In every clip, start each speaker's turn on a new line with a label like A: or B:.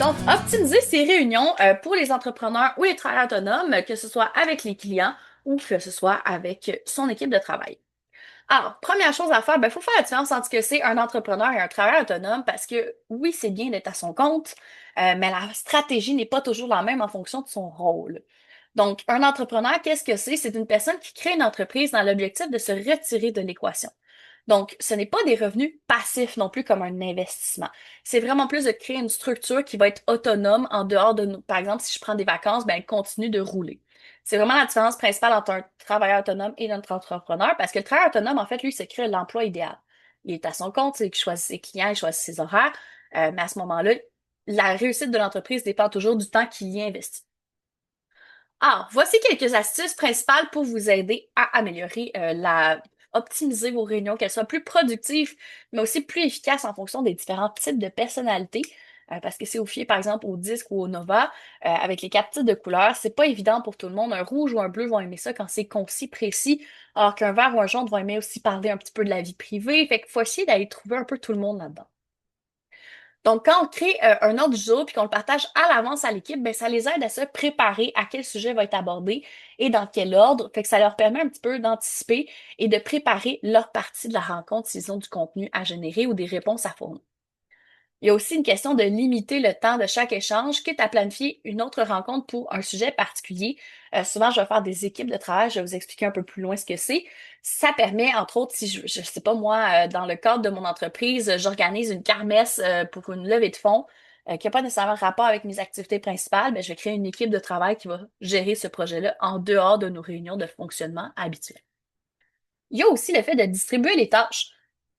A: Donc, optimiser ses réunions pour les entrepreneurs ou les travailleurs autonomes, que ce soit avec les clients ou que ce soit avec son équipe de travail. Alors, première chose à faire, il faut faire la différence entre ce que c'est un entrepreneur et un travailleur autonome parce que oui, c'est bien d'être à son compte, mais la stratégie n'est pas toujours la même en fonction de son rôle. Donc, un entrepreneur, qu'est-ce que c'est? C'est une personne qui crée une entreprise dans l'objectif de se retirer de l'équation. Donc, ce n'est pas des revenus passifs non plus comme un investissement. C'est vraiment plus de créer une structure qui va être autonome en dehors de nous. Par exemple, si je prends des vacances, ben, elle continue de rouler. C'est vraiment la différence principale entre un travailleur autonome et notre entrepreneur parce que le travailleur autonome, en fait, lui, se crée l'emploi idéal. Il est à son compte, c'est qu'il choisit ses clients, il choisit ses horaires, mais à ce moment-là, la réussite de l'entreprise dépend toujours du temps qu'il y investit. Alors, voici quelques astuces principales pour vous aider à améliorer optimiser vos réunions, qu'elles soient plus productives, mais aussi plus efficaces en fonction des différents types de personnalités. Parce que si vous fiez par exemple au disque ou au Nova, avec les quatre types de couleurs, c'est pas évident pour tout le monde. Un rouge ou un bleu vont aimer ça quand c'est concis, précis, alors qu'un vert ou un jaune vont aimer aussi parler un petit peu de la vie privée. Fait qu'il faut essayer d'aller trouver un peu tout le monde là-dedans. Donc, quand on crée un ordre du jour puis qu'on le partage à l'avance à l'équipe, ben, ça les aide à se préparer à quel sujet va être abordé et dans quel ordre. Fait que ça leur permet un petit peu d'anticiper et de préparer leur partie de la rencontre s'ils ont du contenu à générer ou des réponses à fournir. Il y a aussi une question de limiter le temps de chaque échange, quitte à planifier une autre rencontre pour un sujet particulier. Souvent, je vais faire des équipes de travail, je vais vous expliquer un peu plus loin ce que c'est. Ça permet, entre autres, si je sais pas moi, dans le cadre de mon entreprise, j'organise une kermesse pour une levée de fonds qui n'a pas nécessairement rapport avec mes activités principales, ben, je vais créer une équipe de travail qui va gérer ce projet-là en dehors de nos réunions de fonctionnement habituelles. Il y a aussi le fait de distribuer les tâches.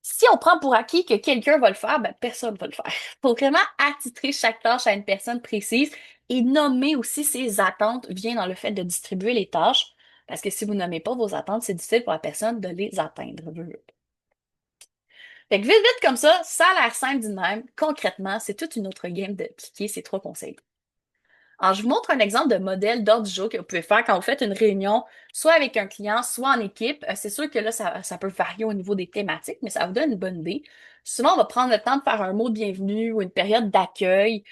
A: Si on prend pour acquis que quelqu'un va le faire, ben personne ne va le faire. Il faut vraiment attitrer chaque tâche à une personne précise et nommer aussi ses attentes vient dans le fait de distribuer les tâches. Parce que si vous nommez pas vos attentes, c'est difficile pour la personne de les atteindre. Fait que vite, vite comme ça a l'air simple du même. Concrètement, c'est toute une autre game d'appliquer ces trois conseils. Alors, je vous montre un exemple de modèle d'ordre du jour que vous pouvez faire quand vous faites une réunion, soit avec un client, soit en équipe. C'est sûr que là, ça peut varier au niveau des thématiques, mais ça vous donne une bonne idée. Souvent, on va prendre le temps de faire un mot de bienvenue ou une période d'accueil,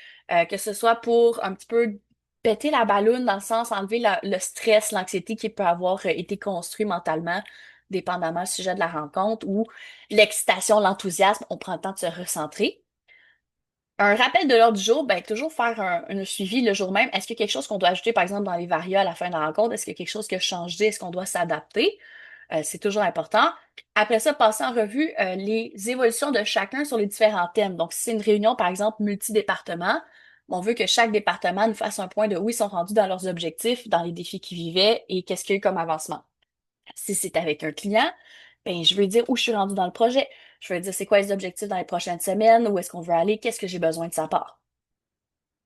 A: que ce soit pour un petit peu péter la balloune, dans le sens enlever le stress, l'anxiété qui peut avoir été construit mentalement, dépendamment du sujet de la rencontre, ou l'excitation, l'enthousiasme, on prend le temps de se recentrer. Un rappel de l'ordre du jour, ben, toujours faire un suivi le jour même. Est-ce qu'il y a quelque chose qu'on doit ajouter, par exemple, dans les variables à la fin de la rencontre? Est-ce qu'il y a quelque chose qui a changé? Est-ce qu'on doit s'adapter? C'est toujours important. Après ça, passer en revue les évolutions de chacun sur les différents thèmes. Donc, si c'est une réunion, par exemple, multidépartement, on veut que chaque département nous fasse un point de où ils sont rendus dans leurs objectifs, dans les défis qu'ils vivaient et qu'est-ce qu'il y a eu comme avancement. Si c'est avec un client, ben, je veux dire où je suis rendu dans le projet. Je veux dire c'est quoi les objectifs dans les prochaines semaines, où est-ce qu'on veut aller, qu'est-ce que j'ai besoin de sa part.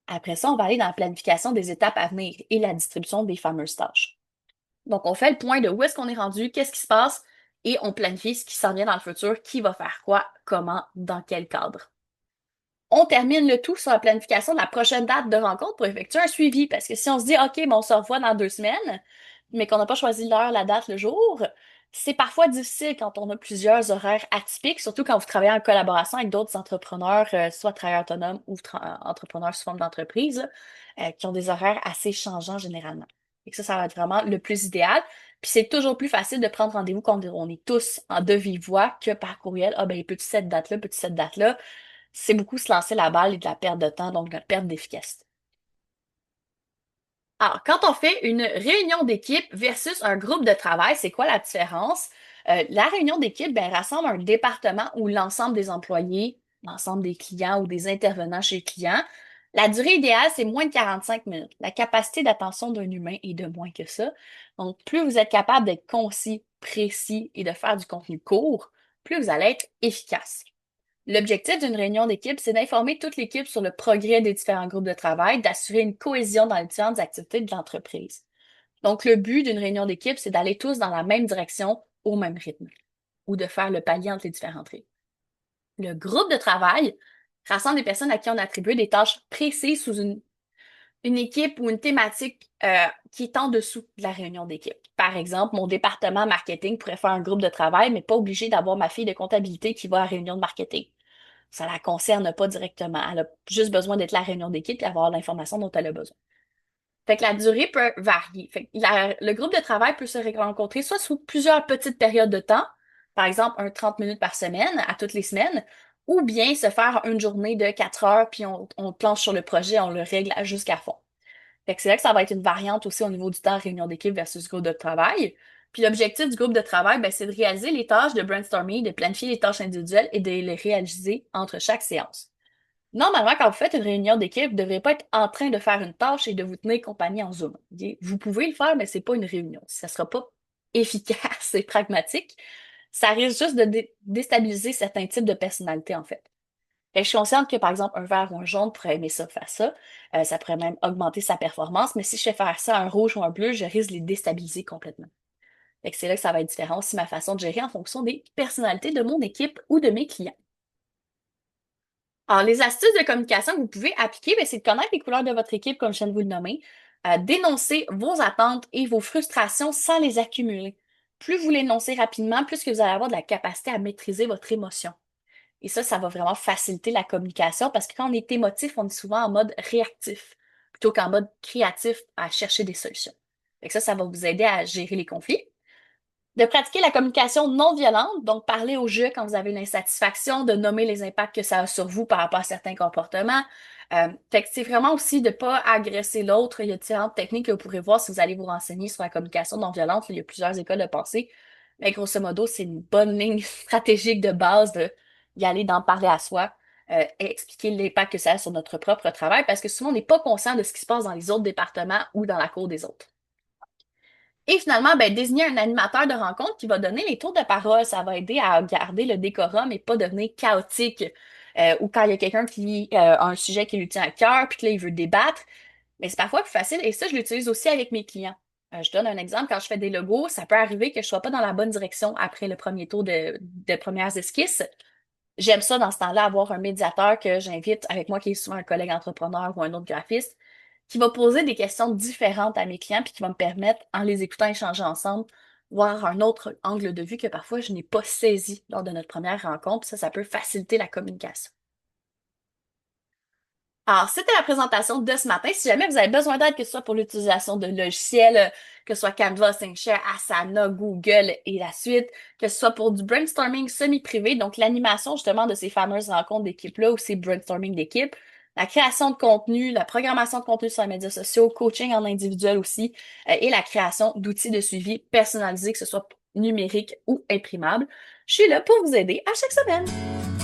A: Après ça, on va aller dans la planification des étapes à venir et la distribution des fameuses tâches. Donc, on fait le point de où est-ce qu'on est rendu, qu'est-ce qui se passe, et on planifie ce qui s'en vient dans le futur, qui va faire quoi, comment, dans quel cadre. On termine le tout sur la planification de la prochaine date de rencontre pour effectuer un suivi. Parce que si on se dit, OK, ben on se revoit dans 2 semaines, mais qu'on n'a pas choisi l'heure, la date, le jour, c'est parfois difficile quand on a plusieurs horaires atypiques, surtout quand vous travaillez en collaboration avec d'autres entrepreneurs, soit travailleurs autonomes ou entrepreneurs sous forme d'entreprise, qui ont des horaires assez changeants généralement. Et que ça va être vraiment le plus idéal. Puis c'est toujours plus facile de prendre rendez-vous quand on est tous en de vive voix que par courriel. Ah ben, peux-tu cette date-là, peux-tu cette date-là? C'est beaucoup se lancer la balle et de la perte de temps, donc de la perte d'efficacité. Alors, quand on fait une réunion d'équipe versus un groupe de travail, c'est quoi la différence? La réunion d'équipe, ben, rassemble un département où l'ensemble des employés, l'ensemble des clients ou des intervenants chez le client. La durée idéale, c'est moins de 45 minutes. La capacité d'attention d'un humain est de moins que ça. Donc, plus vous êtes capable d'être concis, précis et de faire du contenu court, plus vous allez être efficace. L'objectif d'une réunion d'équipe, c'est d'informer toute l'équipe sur le progrès des différents groupes de travail, d'assurer une cohésion dans les différentes activités de l'entreprise. Donc, le but d'une réunion d'équipe, c'est d'aller tous dans la même direction, au même rythme, ou de faire le palier entre les différentes rythmes. Le groupe de travail rassemble des personnes à qui on attribue des tâches précises sous une équipe ou une thématique qui est en dessous de la réunion d'équipe. Par exemple, mon département marketing pourrait faire un groupe de travail, mais pas obligé d'avoir ma fille de comptabilité qui va à la réunion de marketing. ça la concerne pas directement. Elle a juste besoin d'être la réunion d'équipe et avoir l'information dont elle a besoin. Fait que la durée peut varier. Fait que le groupe de travail peut se rencontrer soit sous plusieurs petites périodes de temps, par exemple 30 minutes par semaine, à toutes les semaines, ou bien se faire une journée de 4 heures, puis on planche sur le projet, on le règle jusqu'à fond. Fait que c'est là que ça va être une variante aussi au niveau du temps réunion d'équipe versus groupe de travail. Puis l'objectif du groupe de travail, ben, c'est de réaliser les tâches de brainstorming, de planifier les tâches individuelles et de les réaliser entre chaque séance. Normalement, quand vous faites une réunion d'équipe, vous ne devrez pas être en train de faire une tâche et de vous tenir compagnie en Zoom. Ok? Vous pouvez le faire, mais c'est pas une réunion. Ça sera pas efficace et pragmatique. Ça risque juste de déstabiliser certains types de personnalités, en fait. Fait que je suis consciente que, par exemple, un vert ou un jaune pourrait aimer ça, faire ça. Ça pourrait même augmenter sa performance, mais si je fais faire ça un rouge ou un bleu, je risque de les déstabiliser complètement. Fait que c'est là que ça va être différent aussi ma façon de gérer en fonction des personnalités de mon équipe ou de mes clients. Alors, les astuces de communication que vous pouvez appliquer, ben, c'est de connaître les couleurs de votre équipe, comme je viens de vous le nommer, dénoncer vos attentes et vos frustrations sans les accumuler. Plus vous l'énoncez rapidement, plus que vous allez avoir de la capacité à maîtriser votre émotion. Et ça va vraiment faciliter la communication parce que quand on est émotif, on est souvent en mode réactif plutôt qu'en mode créatif à chercher des solutions. Fait que ça va vous aider à gérer les conflits. De pratiquer la communication non violente, donc parler au jeu quand vous avez une insatisfaction, de nommer les impacts que ça a sur vous par rapport à certains comportements. Fait que c'est vraiment aussi de ne pas agresser l'autre. Il y a différentes techniques que vous pourrez voir si vous allez vous renseigner sur la communication non violente. Il y a plusieurs écoles de pensée. Mais grosso modo, c'est une bonne ligne stratégique de base de y aller d'en parler à soi et expliquer l'impact que ça a sur notre propre travail parce que souvent on n'est pas conscient de ce qui se passe dans les autres départements ou dans la cour des autres. Et finalement, ben, désigner un animateur de rencontre qui va donner les tours de parole. Ça va aider à garder le décorum et pas devenir chaotique. Ou quand il y a quelqu'un qui a un sujet qui lui tient à cœur, puis que là, il veut débattre, mais c'est parfois plus facile. Et ça, je l'utilise aussi avec mes clients. Je donne un exemple. Quand je fais des logos, ça peut arriver que je sois pas dans la bonne direction après le premier tour de premières esquisses. J'aime ça dans ce temps-là, avoir un médiateur que j'invite avec moi, qui est souvent un collègue entrepreneur ou un autre graphiste, qui va poser des questions différentes à mes clients, puis qui va me permettre, en les écoutant échanger ensemble, voir un autre angle de vue que parfois je n'ai pas saisi lors de notre première rencontre. Ça peut faciliter la communication. Alors, c'était la présentation de ce matin. Si jamais vous avez besoin d'aide, que ce soit pour l'utilisation de logiciels, que ce soit Canva, SingShare, Asana, Google et la suite, que ce soit pour du brainstorming semi-privé, donc l'animation justement de ces fameuses rencontres d'équipe-là ou ces brainstorming d'équipe, la création de contenu, la programmation de contenu sur les médias sociaux, coaching en individuel aussi, et la création d'outils de suivi personnalisés, que ce soit numérique ou imprimable. Je suis là pour vous aider à chaque semaine.